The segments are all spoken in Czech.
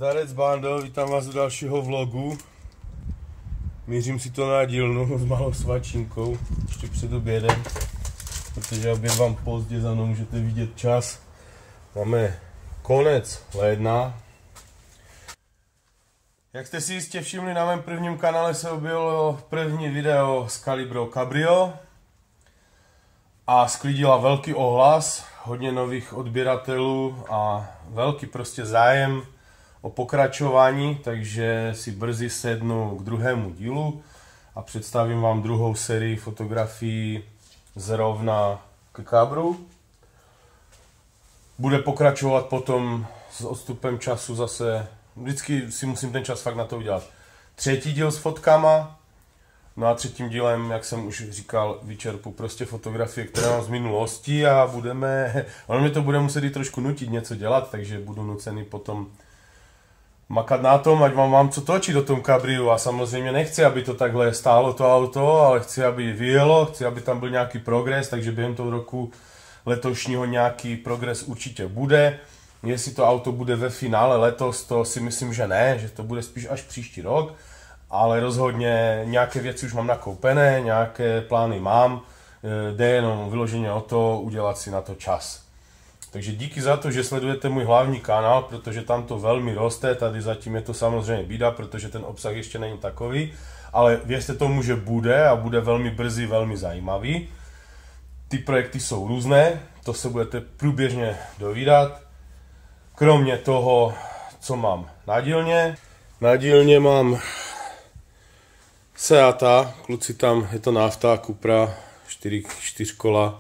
Zdarec bando, vítám vás u dalšího vlogu. Mířím si to na dílnu s malou svačinkou, ještě před obědem, protože oběd vám pozdě, za mnou můžete vidět čas. Máme konec ledna. Jak jste si jistě všimli, na mém prvním kanále se objevilo první video s Calibrou Cabrio a sklidila velký ohlas, hodně nových odběratelů a velký prostě zájem o pokračování, takže si brzy sednu k druhému dílu a představím vám druhou sérii fotografií zrovna k Cabru. Bude pokračovat potom s odstupem času zase, vždycky si musím ten čas fakt na to udělat. Třetí díl s fotkama, no a třetím dílem, jak jsem už říkal, vyčerpu prostě fotografie, které mám z minulosti a ono mě to bude muset i trošku nutit něco dělat, takže budu nucený potom makat na tom, ať mám co točit do tom Cabriu a samozřejmě nechci, aby to takhle stálo to auto, ale chci, aby vyjelo, chci, aby tam byl nějaký progres, takže během toho roku letošního nějaký progres určitě bude. Jestli to auto bude ve finále letos, to si myslím, že ne, že to bude spíš až příští rok, ale rozhodně nějaké věci už mám nakoupené, nějaké plány mám, jde jenom vyloženě o to udělat si na to čas. Takže díky za to, že sledujete můj hlavní kanál, protože tam to velmi roste, tady zatím je to samozřejmě bída, protože ten obsah ještě není takový, ale věřte tomu, že bude a bude velmi brzy, velmi zajímavý. Ty projekty jsou různé, to se budete průběžně dovídat. Kromě toho, co mám na dílně. Na dílně mám Seata, kluci tam, je to nafta, Cupra, 4 kola.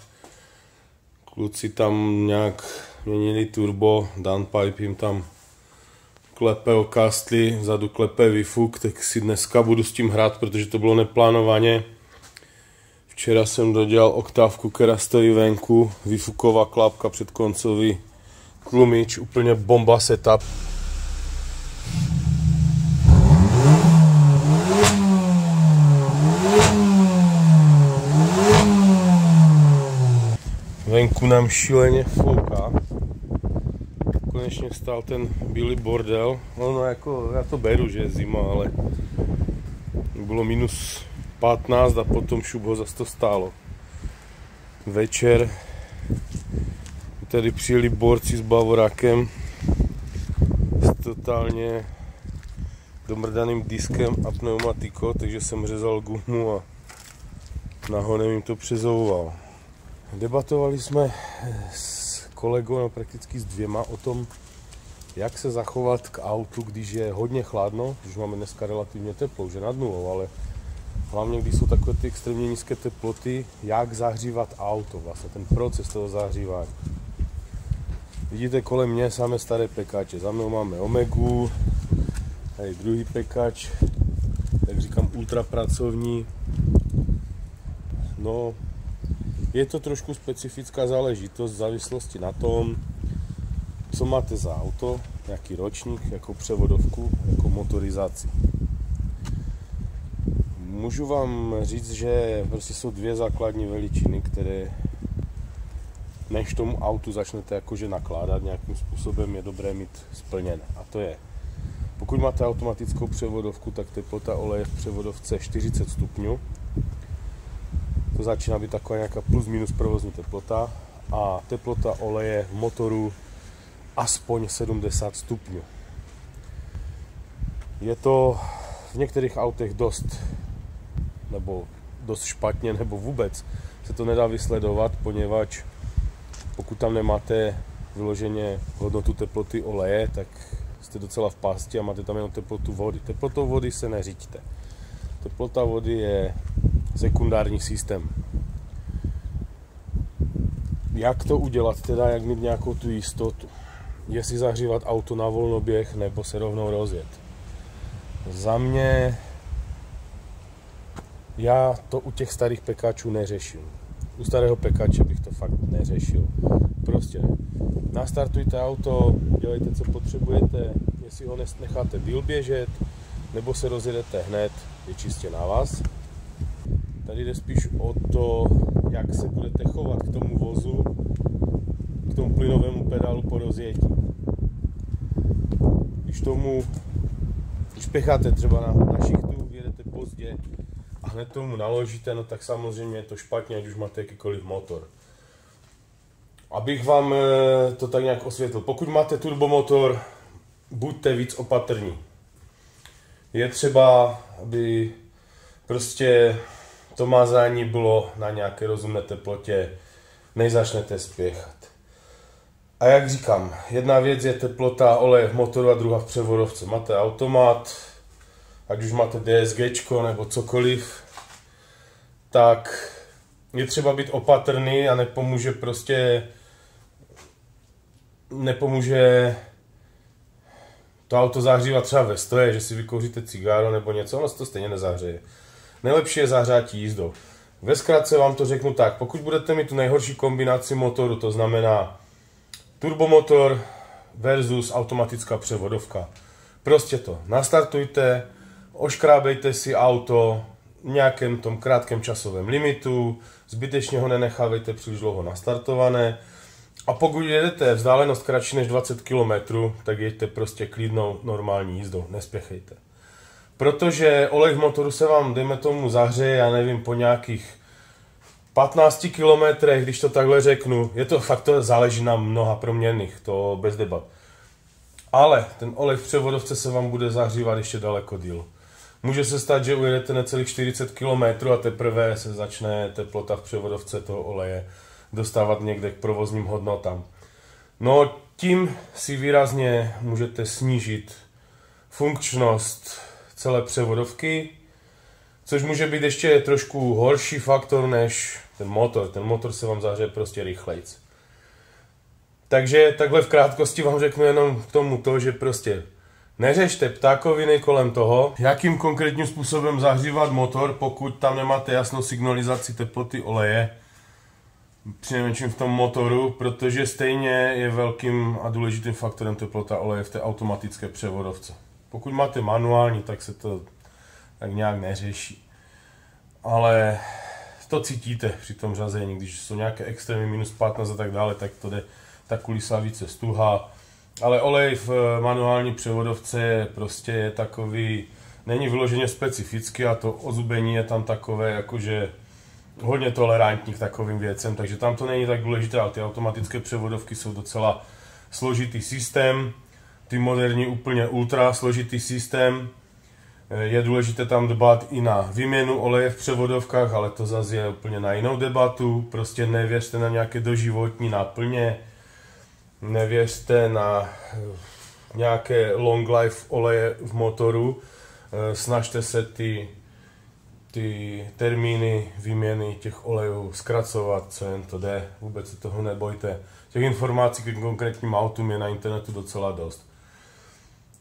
Kluci tam nějak měnili turbo, downpipe jim tam klepe o kastly, vzadu klepe výfuk, tak si dneska budu s tím hrát, protože to bylo neplánovaně. Včera jsem dodělal oktávku, která stojí venku, výfuková klapka před koncový tlumič, úplně bomba setup. Venku nám šíleně fouká. Konečně vstal ten bílý bordel. No jako, já to beru, že je zima, ale bylo minus 15 a potom šup ho zase to stálo. Večer tady přijeli borci s bavorákem s totálně domrdaným diskem a pneumatikou, takže jsem řezal gumu a nahonem jim to přezouval. Debatovali jsme s kolegou, no prakticky s dvěma, o tom, jak se zachovat k autu, když je hodně chladno, když máme dneska relativně teplo, už je nad nulou, ale hlavně když jsou takové ty extrémně nízké teploty, jak zahřívat auto, vlastně ten proces toho zahřívání. Vidíte kolem mě samé staré pekáče, za mnou máme Omegu, tady druhý pekač, jak říkám ultrapracovní. No, je to trošku specifická záležitost v závislosti na tom, co máte za auto, jaký ročník, jakou převodovku, jakou motorizaci. Můžu vám říct, že prostě jsou dvě základní veličiny, které než tomu autu začnete jakože nakládat nějakým způsobem, je dobré mít splněné. A to je, pokud máte automatickou převodovku, tak teplota oleje v převodovce 40 stupňů. To začíná být taková nějaká plus minus provozní teplota a teplota oleje v motoru aspoň 70 stupňů. Je to v některých autech dost špatně, nebo vůbec se to nedá vysledovat, poněvadž pokud tam nemáte vyloženě hodnotu teploty oleje, tak jste docela v pasti a máte tam jenom teplotu vody. Teplotou vody se neřiďte. Teplota vody je sekundární systém. Jak to udělat teda, jak mít nějakou tu jistotu? Jestli zahřívat auto na volnoběh nebo se rovnou rozjet? Za mě, já to u těch starých pekáčů neřeším. U starého pekáče bych to fakt neřešil. Prostě nastartujte auto, dělejte, co potřebujete, jestli ho necháte díl běžet, nebo se rozjedete hned, je čistě na vás. Tady jde spíš o to, jak se budete chovat k tomu vozu, k tomu plynovému pedálu po rozjetí. když pěcháte třeba na šichtu, jedete pozdě a hned tomu naložíte, no tak samozřejmě je to špatně, ať už máte jakýkoliv motor. Abych vám to tak nějak osvětlil, pokud máte turbomotor, buďte víc opatrní. Je třeba, aby prostě to mazání bylo na nějaké rozumné teplotě, než začnete spěchat. A jak říkám, jedna věc je teplota oleje v motoru a druhá v převodovce. Máte automat, ať už máte DSGčko nebo cokoliv, tak je třeba být opatrný a nepomůže to auto zahřívat třeba ve stoje, že si vykouříte cigáro nebo něco, ono se to stejně nezahřeje. Nejlepší je zahřátí jízdou. Ve zkratce vám to řeknu tak, pokud budete mít tu nejhorší kombinaci motoru, to znamená turbomotor versus automatická převodovka. Prostě to nastartujte, oškrábejte si auto v nějakém tom krátkém časovém limitu, zbytečně ho nenechávejte příliš dlouho nastartované a pokud jedete vzdálenost kratší než 20 km, tak jeďte prostě klidnou normální jízdou, nespěchejte. Protože olej v motoru se vám, dejme tomu, zahřeje, já nevím, po nějakých 15 kilometrech, když to takhle řeknu, fakt to záleží na mnoha proměnných, to bez debat. Ale ten olej v převodovce se vám bude zahřívat ještě daleko díl. Může se stát, že ujedete necelých 40 km a teprve se začne teplota v převodovce toho oleje dostávat někde k provozním hodnotám. No tím si výrazně můžete snížit funkčnost celé převodovky, což může být ještě trošku horší faktor než ten motor. Ten motor se vám zahřeje prostě rychlejc. Takže takhle v krátkosti vám řeknu jenom k tomu to, že prostě neřešte ptákoviny kolem toho, jakým konkrétním způsobem zahřívat motor, pokud tam nemáte jasnou signalizaci teploty oleje, přinejmenším v tom motoru, protože stejně je velkým a důležitým faktorem teplota oleje v té automatické převodovce. Pokud máte manuální, tak se to tak nějak neřeší. Ale to cítíte při tom řazení, když jsou nějaké extrémy minus 15 a tak dále, tak to jde ta kulisa více stuhá. Ale olej v manuální převodovce prostě je takový, není vyloženě specifický a to ozubení je tam takové jakože hodně tolerantní k takovým věcem, takže tam to není tak důležité, ale ty automatické převodovky jsou docela složitý systém, ty moderní úplně ultra složitý systém. Je důležité tam dbát i na výměnu oleje v převodovkách, ale to zase je úplně na jinou debatu. Prostě nevěřte na nějaké doživotní náplně, nevěřte na nějaké long life oleje v motoru, snažte se ty termíny výměny těch olejů zkracovat, co jen to jde, vůbec se toho nebojte. Těch informací k konkrétním autům je na internetu docela dost.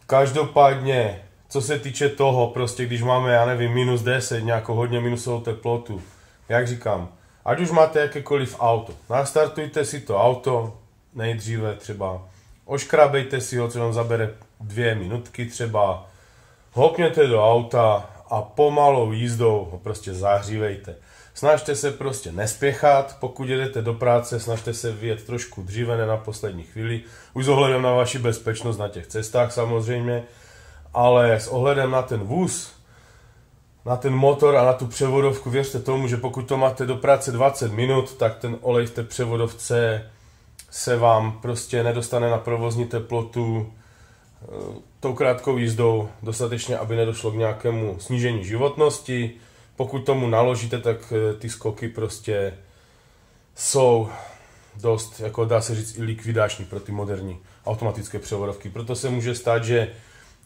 Každopádně, co se týče toho, prostě když máme, já nevím, minus 10, nějakou hodně minusovou teplotu, jak říkám, ať už máte jakékoliv auto, nastartujte si to auto, nejdříve třeba oškrabejte si ho, co vám zabere 2 minutky třeba, hopněte do auta a pomalou jízdou ho prostě zahřívejte. Snažte se prostě nespěchat, pokud jedete do práce, snažte se vyjet trošku dříve, ne na poslední chvíli, už s ohledem na vaši bezpečnost na těch cestách samozřejmě, ale s ohledem na ten vůz, na ten motor a na tu převodovku, věřte tomu, že pokud to máte do práce 20 minut, tak ten olej v té převodovce se vám prostě nedostane na provozní teplotu tou krátkou jízdou dostatečně, aby nedošlo k nějakému snížení životnosti. Pokud tomu naložíte, tak ty skoky prostě jsou dost, jako dá se říct, i likvidační pro ty moderní automatické převodovky. Proto se může stát, že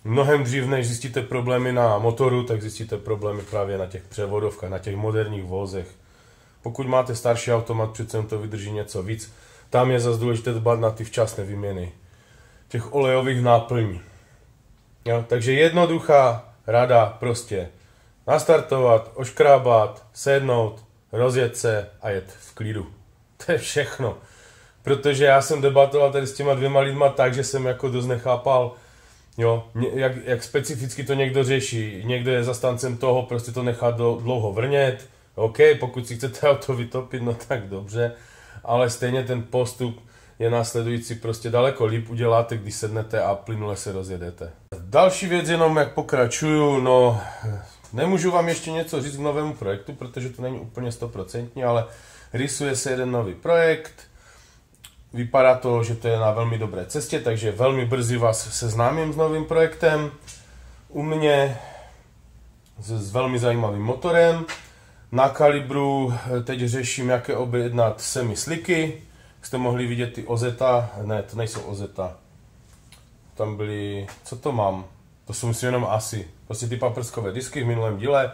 mnohem dřív, než zjistíte problémy na motoru, tak zjistíte problémy právě na těch převodovkách, na těch moderních vozech. Pokud máte starší automat, přece to vydrží něco víc. Tam je zase důležité dbát na ty včasné výměny těch olejových náplní. Jo, takže jednoduchá rada prostě nastartovat, oškrábat, sednout, rozjet se a jet v klidu. To je všechno. Protože já jsem debatoval tady s těma 2 lidma tak, že jsem jako dost nechápal, jo, jak specificky to někdo řeší. Někdo je zastáncem toho, prostě to nechat dlouho vrnět. OK, pokud si chcete auto vytopit, no tak dobře. Ale stejně ten postup je následující, prostě daleko líp uděláte, když sednete a plynule se rozjedete. Další věc jenom, jak pokračuju, no nemůžu vám ještě něco říct k novému projektu, protože to není úplně 100%, ale rysuje se jeden nový projekt. Vypadá to, že to je na velmi dobré cestě, takže velmi brzy vás seznámím s novým projektem. U mě s velmi zajímavým motorem. Na kalibru teď řeším, jaké objednat semi-slicky. Jste mohli vidět ty Ozeta, ne, to nejsou Ozeta. Tam byly, co to mám? To jsou myslím jenom asi, prostě ty paprskové disky v minulém díle.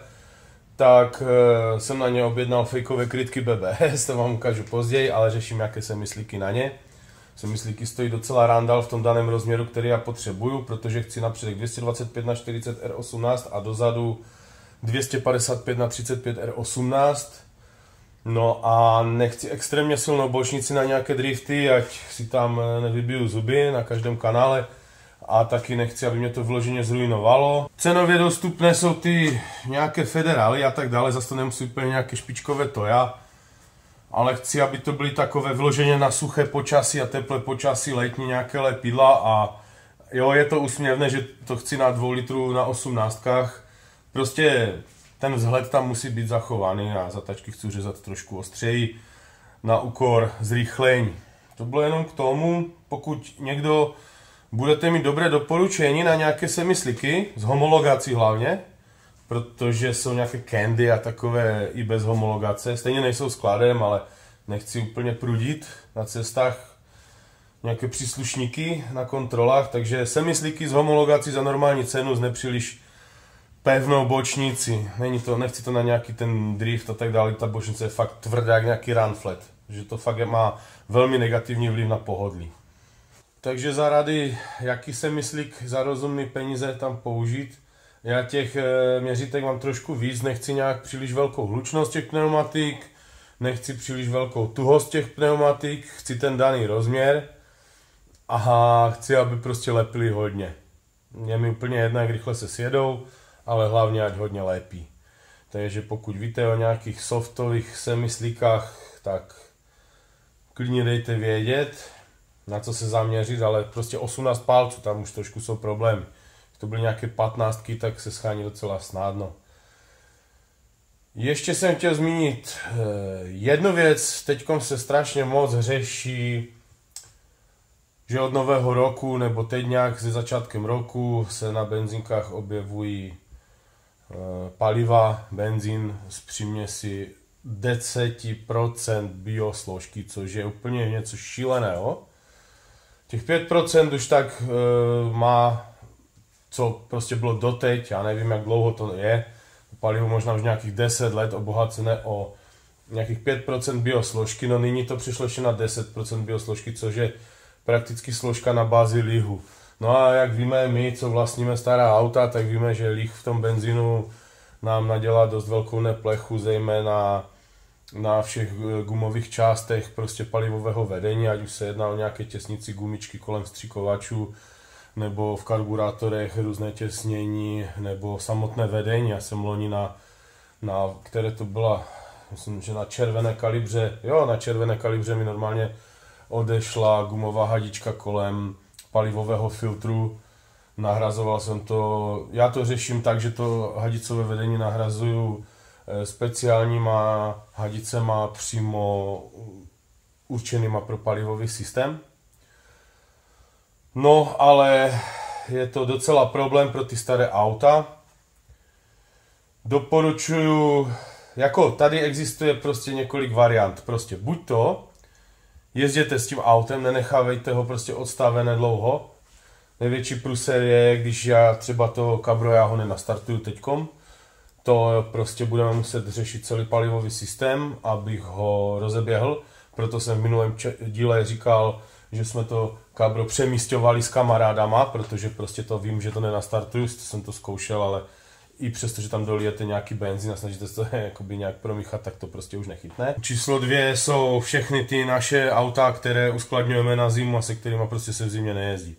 Tak jsem na ně objednal fejkové krytky BBS, to vám ukážu později, ale řeším, jaké semi-slicky na ně. Semi-slicky stojí docela randál v tom daném rozměru, který já potřebuju, protože chci napředek 225 na 40 R18 a dozadu 255 na 35 R18. No a nechci extrémně silnou bočnici na nějaké drifty, ať si tam nevybiju zuby na každém kanále. A taky nechci, aby mě to vloženě zrujnovalo. Cenově dostupné jsou ty nějaké federály a tak dále, zase to nemusí úplně nějaké špičkové toja. Ale chci, aby to byly takové vloženě na suché počasí a teplé počasí, letní nějaké lepidla a jo, je to úsměvné, že to chci na 2 litrů na 18. Prostě ten vzhled tam musí být zachovaný a zatačky chci řezat trošku ostřeji na úkor zrychlení. To bylo jenom k tomu, pokud někdo budete mít dobré doporučení na nějaké semi-slicky, z homologací hlavně, protože jsou nějaké candy a takové i bez homologace. Stejně nejsou skladem, ale nechci úplně prudit na cestách nějaké příslušníky na kontrolách, takže semi-slicky z homologací za normální cenu s nepříliš pevnou bočnici. Nechci to na nějaký ten drift a tak dále, ta bočnice je fakt tvrdá jak nějaký run flat, že to fakt má velmi negativní vliv na pohodlí. Takže za rady, jaký semi-slick za rozumný peníze tam použít. Já těch měřítek mám trošku víc, nechci nějak příliš velkou hlučnost těch pneumatik, nechci příliš velkou tuhost těch pneumatik, chci ten daný rozměr a chci, aby prostě lepily hodně. Je mi úplně jedno, jak rychle se sjedou, ale hlavně ať hodně lepí. Takže pokud víte o nějakých softových semi-slickách, tak klidně dejte vědět, na co se zaměřit, ale prostě 18 palců, tam už trošku jsou problémy. To byly nějaké 15, tak se schání docela snadno. Ještě jsem chtěl zmínit jednu věc, teďkom se strašně moc řeší, že od nového roku, nebo teď nějak se začátkem roku se na benzínkách objevují paliva, benzín s příměsí 10% biosložky, což je úplně něco šíleného. Těch 5% už tak má, co prostě bylo doteď, já nevím, jak dlouho to je, palivo možná už nějakých 10 let obohacené o nějakých 5% biosložky, no nyní to přišlo ještě na 10% biosložky, což je prakticky složka na bázi lihu. No a jak víme my, co vlastníme stará auta, tak víme, že lih v tom benzínu nám nadělá dost velkou neplechu, zejména na všech gumových částech prostě palivového vedení, ať už se jedná o nějaké těsnici, gumičky kolem vstřikovačů, nebo v karburátorech různé těsnění, nebo samotné vedení. Já jsem loni na které to byla, myslím, že na červené kalibře, jo, na červené kalibře mi normálně odešla gumová hadička kolem palivového filtru. Nahrazoval jsem to, já to řeším tak, že to hadicové vedení nahrazuju speciálníma hadicema přímo určenýma pro palivový systém. No, ale je to docela problém pro ty staré auta. Doporučuju, jako tady existuje prostě několik variant. Prostě buď to, jezděte s tím autem, nenechávejte ho prostě odstavené dlouho. Největší průser je, když já třeba to Cabrio, já ho nenastartuju teďkom. To prostě budeme muset řešit celý palivový systém, abych ho rozeběhl. Proto jsem v minulém díle říkal, že jsme to Cabrio přemísťovali s kamarádama, protože prostě to vím, že to nenastartuju, jsem to zkoušel, ale i přesto, že tam dolijete nějaký benzín a snažíte se to jakoby nějak promíchat, tak to prostě už nechytne. Číslo 2 jsou všechny ty naše auta, které uskladňujeme na zimu a se kterými prostě se v zimě nejezdí.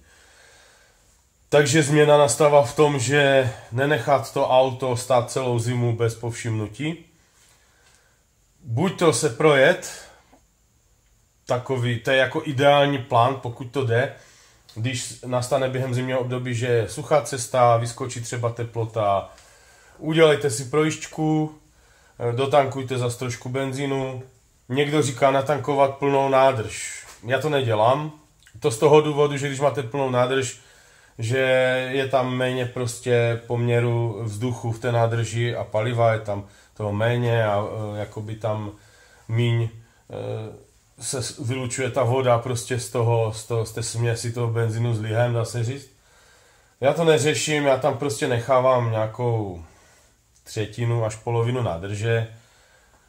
Takže změna nastává v tom, že nenechat to auto stát celou zimu bez povšimnutí. Buď to se projet, takový, to je jako ideální plán, pokud to jde, když nastane během zimního období, že je suchá cesta, vyskočí třeba teplota, udělejte si projížďku, dotankujte zas trošku benzínu. Někdo říká natankovat plnou nádrž. Já to nedělám. To z toho důvodu, že když máte plnou nádrž, že je tam méně prostě poměru vzduchu v té nádrži a paliva, je tam toho méně a jakoby tam míň se vylučuje ta voda prostě z té směsi toho benzínu s lihem, dá se říct. Já to neřeším, já tam prostě nechávám nějakou třetinu až polovinu nádrže,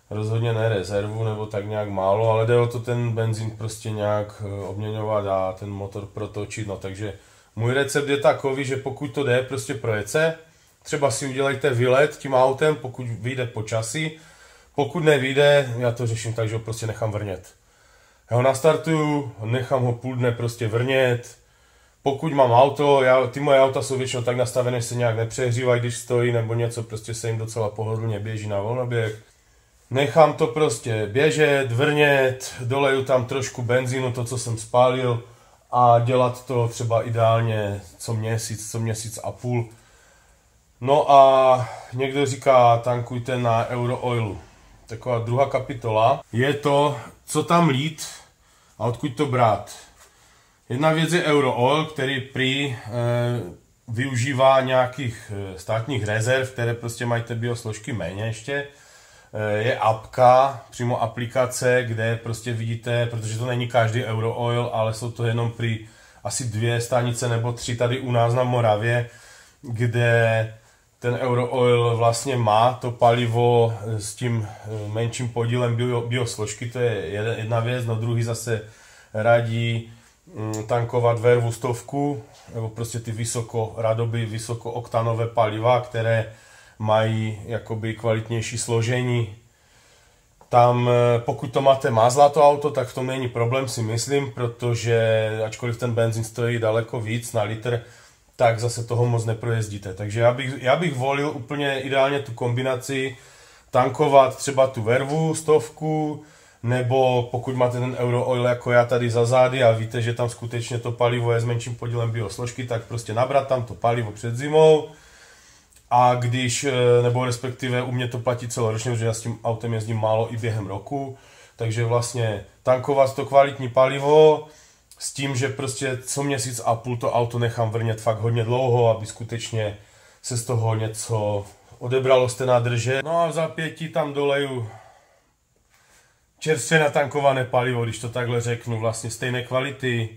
rozhodně ne rezervu nebo tak nějak málo, ale jde o to ten benzín prostě nějak obměňovat a ten motor protočit, no takže můj recept je takový, že pokud to jde, prostě projet se, třeba si udělejte výlet tím autem, pokud vyjde počasí, pokud nevyjde, já to řeším tak, že ho prostě nechám vrnět. Já ho nastartuju, nechám ho půl dne prostě vrnět. Pokud mám auto, ty moje auta jsou většinou tak nastavené, že se nějak nepřehřívají, když stojí nebo něco, prostě se jim docela pohodlně běží na volnoběh. Nechám to prostě běžet, vrnět, doleju tam trošku benzínu, to, co jsem spálil, a dělat to třeba ideálně co měsíc a půl. No a někdo říká, tankujte na Eurooilu. Taková druhá kapitola je to, co tam lít a odkud to brát. Jedna věc je Eurooil, který prý využívá nějakých státních rezerv, které prostě mají ty biosložky méně ještě. Je apka, přímo aplikace, kde prostě vidíte, protože to není každý Eurooil, ale jsou to jenom prý asi 2 stanice nebo 3 tady u nás na Moravě, kde ten Eurooil vlastně má to palivo s tím menším podílem biosložky, to je jedna věc, no druhý zase radí tankovat Vervu 100, nebo prostě ty vysokooktanové paliva, které mají jakoby kvalitnější složení. Tam, pokud to máte mazla to auto, tak v tom není problém, si myslím, protože ačkoliv ten benzín stojí daleko víc na litr, tak zase toho moc neprojezdíte. Takže já bych volil úplně ideálně tu kombinaci tankovat třeba tu Vervu 100, nebo pokud máte ten Eurooil jako já tady za zády a víte, že tam skutečně to palivo je s menším podílem biosložky, tak prostě nabrat tam to palivo před zimou. A když, nebo respektive u mě to platí celoročně, protože já s tím autem jezdím málo i během roku, takže vlastně tankovat to kvalitní palivo s tím, že prostě co měsíc a půl to auto nechám vrnět fakt hodně dlouho, aby skutečně se z toho něco odebralo z té nádrže. No a v zápětí tam doleju čerstvě natankované palivo, když to takhle řeknu, vlastně stejné kvality,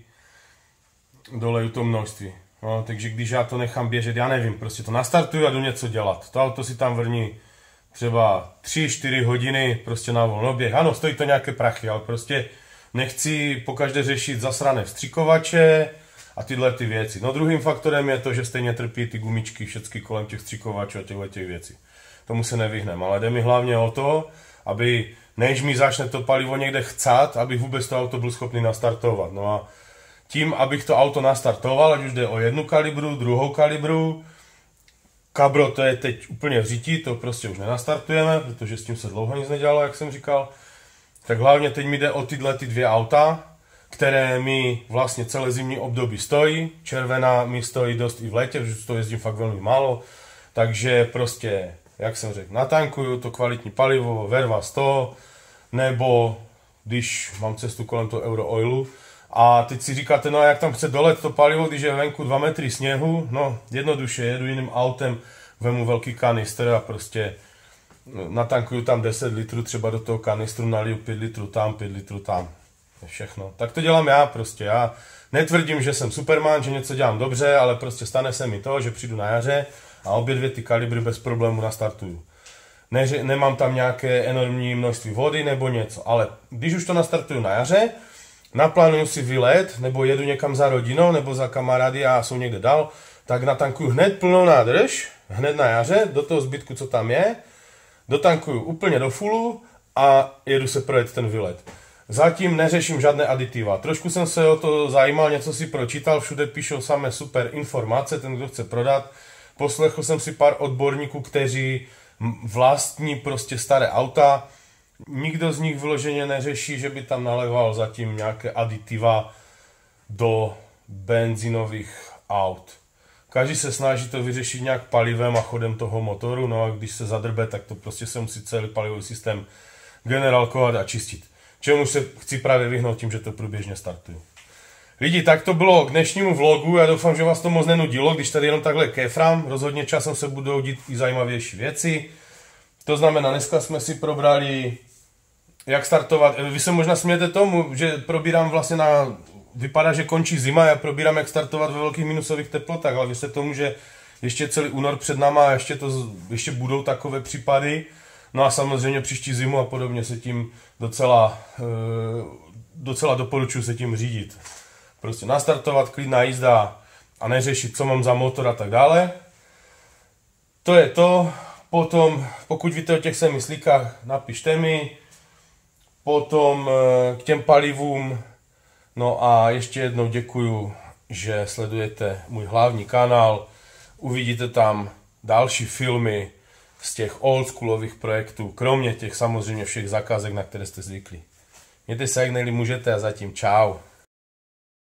doleju to množství. No, takže když já to nechám běžet, já nevím, prostě to nastartuju a jdu něco dělat. To auto si tam vrní třeba 3-4 hodiny prostě na volnoběh. Ano, stojí to nějaké prachy, ale prostě nechci pokaždé řešit zasrané vstřikovače a tyhle ty věci. No druhým faktorem je to, že stejně trpí ty gumičky všechny kolem těch vstřikovačů a těch věcí. Tomu se nevyhneme, ale jde mi hlavně o to, aby než mi začne to palivo někde chcát, abych vůbec to auto byl schopný nastartovat. No a tím, abych to auto nastartoval, ať už jde o 1 kalibru, 2 kalibru, Cabrio to je teď úplně v řití, to prostě už nenastartujeme, protože s tím se dlouho nic nedělalo, jak jsem říkal. Tak hlavně teď mi jde o tyhle ty 2 auta, které mi vlastně celé zimní období stojí. Červená mi stojí dost i v létě, protože to jezdím fakt velmi málo. Takže prostě, jak jsem řekl, natankuju to kvalitní palivo, Verva 100, nebo když mám cestu kolem toho Eurooilu. A teď si říkáte, no a jak tam chce dolet to palivo, když je venku 2 metry sněhu? No jednoduše, jedu jiným autem, vemu velký kanistr a prostě natankuju tam 10 litrů třeba do toho kanistru, naliju 5 litrů tam, 5 litrů tam. Je všechno. Tak to dělám já prostě. Já netvrdím, že jsem Superman, že něco dělám dobře, ale prostě stane se mi to, že přijdu na jaře a obě 2 ty kalibry bez problému nastartuju. Nemám tam nějaké enormní množství vody nebo něco, ale když už to nastartuju na jaře, naplánuju si výlet, nebo jedu někam za rodinou, nebo za kamarády a jsou někde dál, tak natankuju hned plnou nádrž, hned na jaře, do toho zbytku, co tam je, dotankuju úplně do fullu a jedu se projet ten výlet. Zatím neřeším žádné aditiva. Trošku jsem se o to zajímal, něco si pročítal, všude píšou samé super informace, ten, kdo chce prodat. Poslechl jsem si pár odborníků, kteří vlastní prostě staré auta, Nikdo z nich vyloženě neřeší, že by tam naléval zatím nějaké aditiva do benzínových aut. Každý se snaží to vyřešit nějak palivem a chodem toho motoru, no a když se zadrbe, tak to prostě se musí celý palivový systém generálkovat a čistit. Čemu se chci právě vyhnout tím, že to průběžně startuju. Lidi, tak to bylo k dnešnímu vlogu, já doufám, že vás to moc nenudilo, když tady jenom takhle kéfram, rozhodně časem se budou dít i zajímavější věci. To znamená, dneska jsme si probrali, jak startovat, vy se možná smějete tomu, že probírám vlastně vypadá, že končí zima, já probírám, jak startovat ve velkých minusových teplotách, ale věřte tomu, že ještě celý únor před náma a ještě budou takové případy, no a samozřejmě příští zimu a podobně se tím docela doporučuji se tím řídit. Prostě nastartovat, klidná jízda a neřešit, co mám za motor a tak dále. To je to. Potom, pokud víte o těch semislíkách, napište mi. Potom k těm palivům. No a ještě jednou děkuju, že sledujete můj hlavní kanál. Uvidíte tam další filmy z těch oldschoolových projektů, kromě těch samozřejmě všech zakázek, na které jste zvyklí. Mějte se jak nejlíp můžete a zatím čau.